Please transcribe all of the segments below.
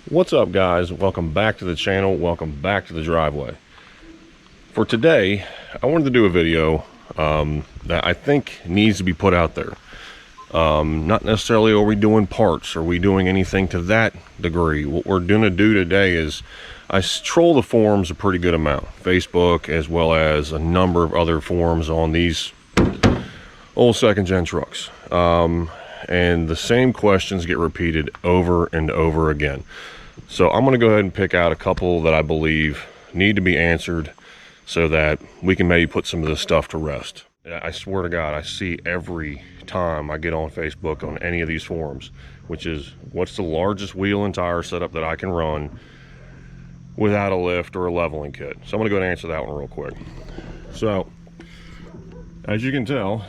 What's up, guys? Welcome back to the channel. Welcome back to the driveway. For today, I wanted to do a video that I think needs to be put out there. Not necessarily are we doing parts, are we doing anything to that degree. What we're going to do today is I troll the forums a pretty good amount. Facebook, as well as a number of other forums on these old second-gen trucks. And the same questions get repeated over and over again. So I'm going to go ahead and pick out a couple that I believe need to be answered so that we can maybe put some of this stuff to rest. I swear to God, I see every time I get on Facebook on any of these forums, which is, what's the largest wheel and tire setup that I can run without a lift or a leveling kit? So I'm going to go ahead and answer that one real quick. So, as you can tell,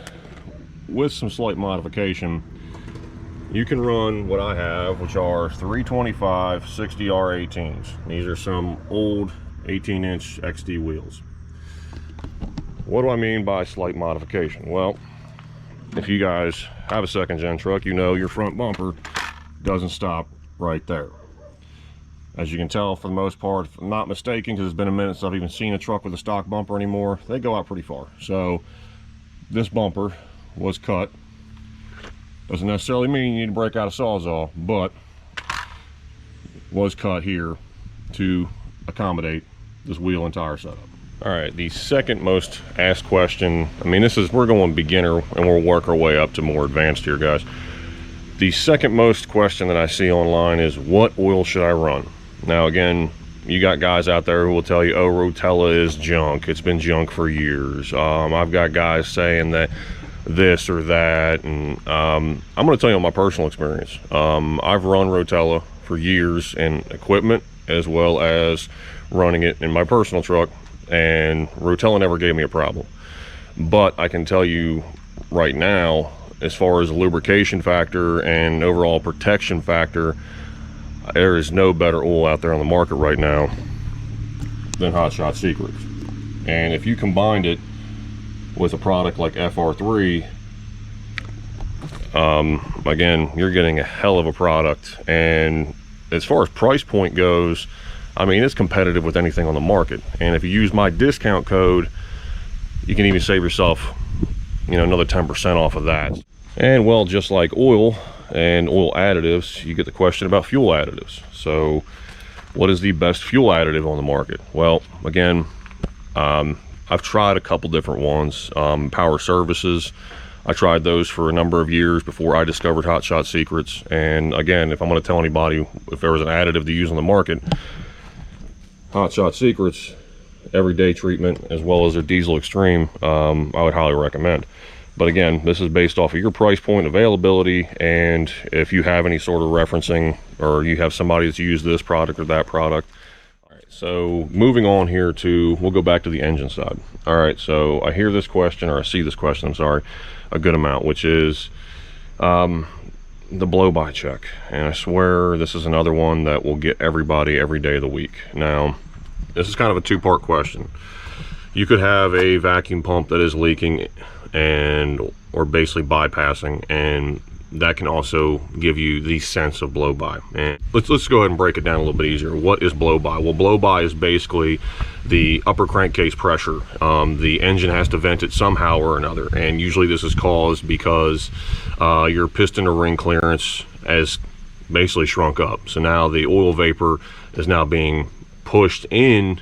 with some slight modification, you can run what I have, which are 325 60R18s. These are some old 18-inch XD wheels. What do I mean by slight modification? Well, if you guys have a second-gen truck, you know your front bumper doesn't stop right there. As you can tell, for the most part, if I'm not mistaken, because it's been a minute since I've even seen a truck with a stock bumper anymore, they go out pretty far. So this bumper was cut. Doesn't necessarily mean you need to break out a Sawzall, but was cut here to accommodate this wheel and tire setup. All right, the second most asked question, I mean, we're going beginner and we'll work our way up to more advanced here, guys. The second most question that I see online is, what oil should I run? Now, again, you got guys out there who will tell you, oh, Rotella is junk. It's been junk for years. I've got guys saying that this or that, and I'm going to tell you on my personal experience. I've run Rotella for years in equipment as well as running it in my personal truck, and Rotella never gave me a problem. But I can tell you right now, as far as lubrication factor and overall protection factor, there is no better oil out there on the market right now than Hot Shot Secrets. And if you combined it with a product like FR3, again, you're getting a hell of a product. And as far as price point goes, I mean, it's competitive with anything on the market. And if you use my discount code, you can even save yourself, you know, another 10% off of that. And well, just like oil and oil additives, you get the question about fuel additives. So what is the best fuel additive on the market? Well, again, I've tried a couple different ones. Power Services, I tried those for a number of years before I discovered Hot Shot Secrets. And again, if I'm going to tell anybody if there was an additive to use on the market, Hot Shot Secrets everyday treatment as well as their Diesel Extreme, I would highly recommend. But again, this is based off of your price point, availability, and if you have any sort of referencing or you have somebody that's used this product or that product. So moving on here we'll go back to the engine side. All right, so I hear this question, or I see this question, I'm sorry, a good amount, which is the blow-by check. And I swear this is another one that will get everybody every day of the week. Now, this is kind of a two-part question. You could have a vacuum pump that is leaking or basically bypassing, and that can also give you the sense of blow-by. And let's go ahead and break it down a little bit easier. What is blow-by? Well, blow-by is basically the upper crankcase pressure. The engine has to vent it somehow or another, and usually this is caused because your piston to ring clearance has basically shrunk up. So now the oil vapor is now being pushed in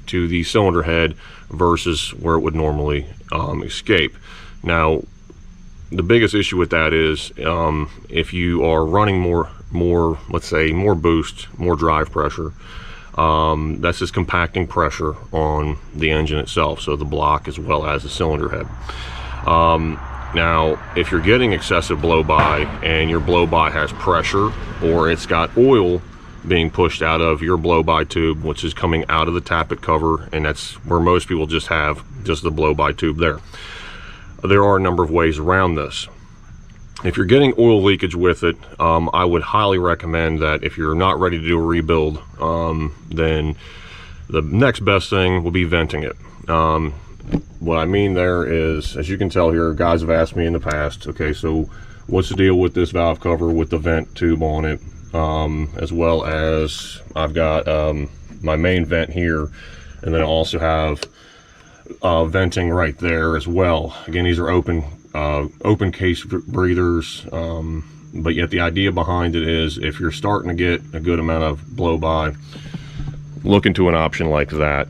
to the cylinder head versus where it would normally escape. Now, the biggest issue with that is if you are running more, let's say more boost, more drive pressure, that's just compacting pressure on the engine itself, so the block as well as the cylinder head. Now, if you're getting excessive blow-by and your blow-by has pressure, or it's got oil being pushed out of your blow-by tube, which is coming out of the tappet cover, and that's where most people just have just the blow-by tube there. There are a number of ways around this. If you're getting oil leakage with it, I would highly recommend that if you're not ready to do a rebuild, then the next best thing will be venting it. What I mean there is, as you can tell here, guys have asked me in the past, okay, so what's the deal with this valve cover with the vent tube on it? as well as I've got my main vent here, and then I also have venting right there as well. Again, these are open case breathers, but yet the idea behind it is if you're starting to get a good amount of blow by, look into an option like that.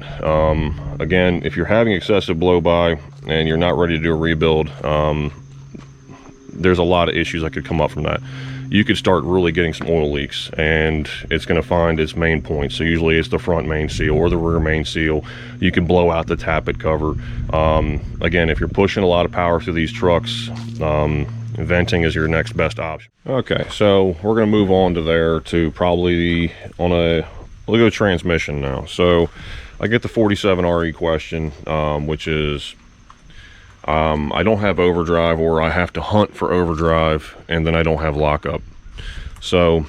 Again, if you're having excessive blow by and you're not ready to do a rebuild, there's a lot of issues that could come up from that. You could start really getting some oil leaks, and it's going to find its main point. So usually it's the front main seal or the rear main seal. You can blow out the tappet cover. Again, if you're pushing a lot of power through these trucks, venting is your next best option. Okay, so we're going to move on to there to probably we'll go transmission now. So I get the 47 RE question, which is I don't have overdrive, or I have to hunt for overdrive, and then I don't have lockup. So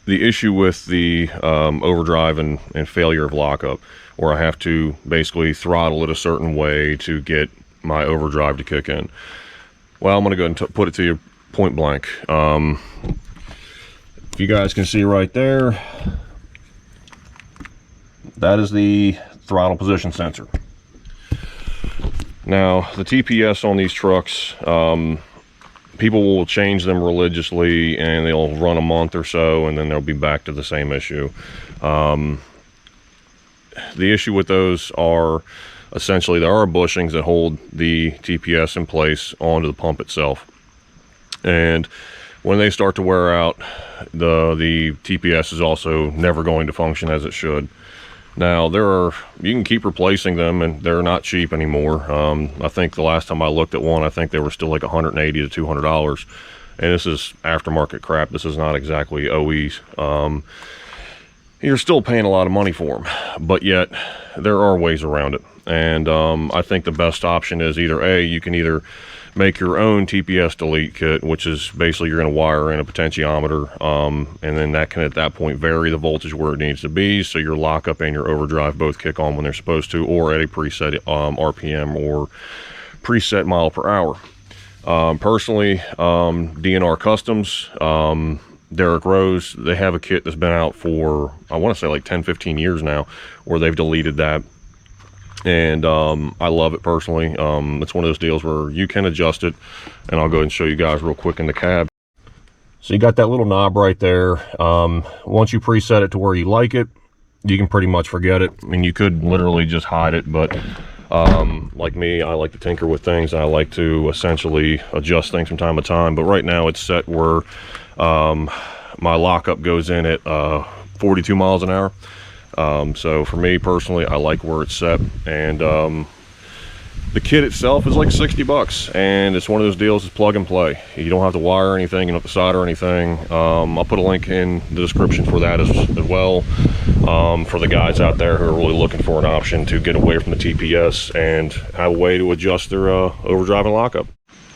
the issue with the overdrive and failure of lockup, or I have to basically throttle it a certain way to get my overdrive to kick in. Well, I'm going to go and put it to you point blank. If you guys can see right there, that is the throttle position sensor. Now, the TPS on these trucks, people will change them religiously, and they'll run a month or so, and then they'll be back to the same issue. The issue with those are essentially there are bushings that hold the TPS in place onto the pump itself. And when they start to wear out, the TPS is also never going to function as it should. Now, you can keep replacing them, and they're not cheap anymore. I think the last time I looked at one, I think they were still like $180 to $200. And this is aftermarket crap. This is not exactly OEs. You're still paying a lot of money for them, but yet there are ways around it. And I think the best option is either you can either make your own TPS delete kit, which is basically you're going to wire in a potentiometer, and then that can at that point vary the voltage where it needs to be, so your lockup and your overdrive both kick on when they're supposed to, or at a preset RPM or preset mile per hour. Personally, DNR Customs, Derek Rose, they have a kit that's been out for, I want to say like 10-15 years now, where they've deleted that. And I love it personally. It's one of those deals where you can adjust it, and I'll go ahead and show you guys real quick in the cab. So you got that little knob right there. Once you preset it to where you like it, you can pretty much forget it. I mean, you could literally just hide it, but like me, I like to tinker with things. I like to essentially adjust things from time to time, but right now it's set where my lockup goes in at 42 miles an hour. So for me personally, I like where it's set, and the kit itself is like 60 bucks, and it's one of those deals, it's plug and play. You don't have to wire anything, you don't have to solder anything. I'll put a link in the description for that as well, for the guys out there who are really looking for an option to get away from the TPS and have a way to adjust their overdrive and lockup.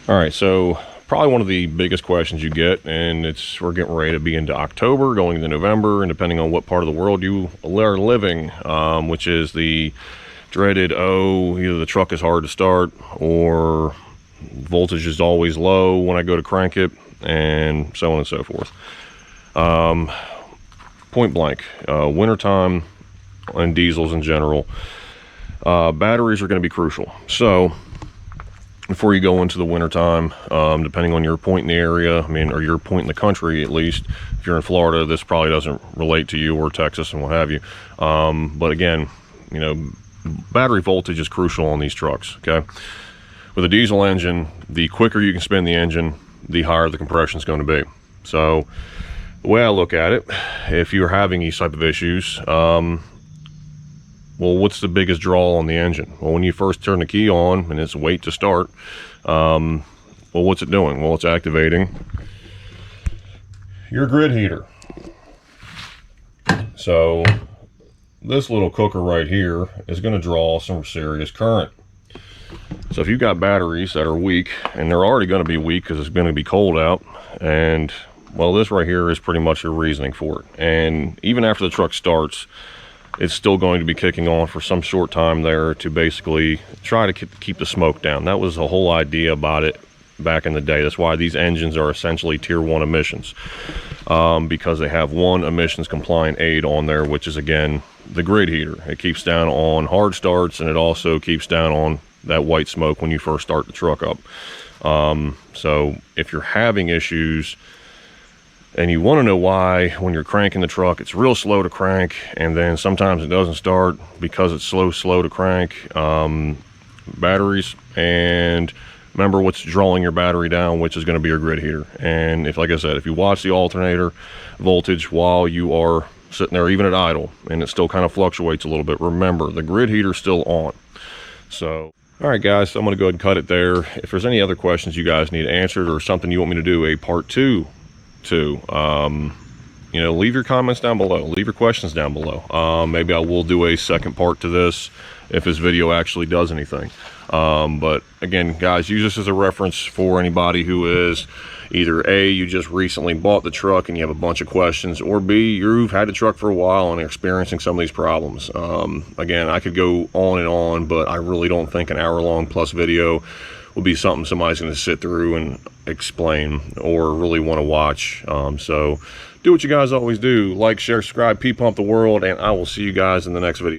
All right, so probably one of the biggest questions you get, and we're getting ready to be into October, going into November, and depending on what part of the world you are living, which is the dreaded, either the truck is hard to start, or voltage is always low when I go to crank it, and so on and so forth. Point blank, wintertime and diesels in general, batteries are going to be crucial. So before you go into the wintertime, depending on your point in the area, or your point in the country at least, if you're in Florida, this probably doesn't relate to you, or Texas and what have you. But again, battery voltage is crucial on these trucks, okay? With a diesel engine, the quicker you can spin the engine, the higher the compression is going to be. So the way I look at it, if you're having these type of issues, well, what's the biggest draw on the engine? Well, when you first turn the key on and it's wait to start, well, what's it doing? Well, it's activating your grid heater. So this little cooker right here is going to draw some serious current. So if you've got batteries that are weak, and they're already going to be weak because it's going to be cold out, and well, this right here is pretty much your reasoning for it. And even after the truck starts, it's still going to be kicking on for some short time there to basically try to keep the smoke down. That was the whole idea about it back in the day. That's why these engines are essentially tier 1 emissions, because they have one emissions compliant aid on there, which is, again, the grid heater. It keeps down on hard starts, and it also keeps down on that white smoke when you first start the truck up. So if you're having issues and you want to know why, when you're cranking the truck, it's real slow to crank, and then sometimes it doesn't start because it's slow to crank, batteries, and remember what's drawing your battery down, which is going to be your grid heater. And if, like I said, if you watch the alternator voltage while you are sitting there, even at idle, and it still kind of fluctuates a little bit, remember the grid heater's still on. So all right, guys, so I'm going to go ahead and cut it there. If there's any other questions you guys need answered, or something you want me to do a part 2 to, you know, leave your comments down below, leave your questions down below. Maybe I will do a second part to this if this video actually does anything. But again, guys, use this as a reference for anybody who is either A, you just recently bought the truck and you have a bunch of questions, or B, you've had the truck for a while and are experiencing some of these problems. Again, I could go on and on, but I really don't think an hour-long plus video will be something somebody's going to sit through and explain or really want to watch. So do what you guys always do: like, share, subscribe, P-Pump the world, and I will see you guys in the next video.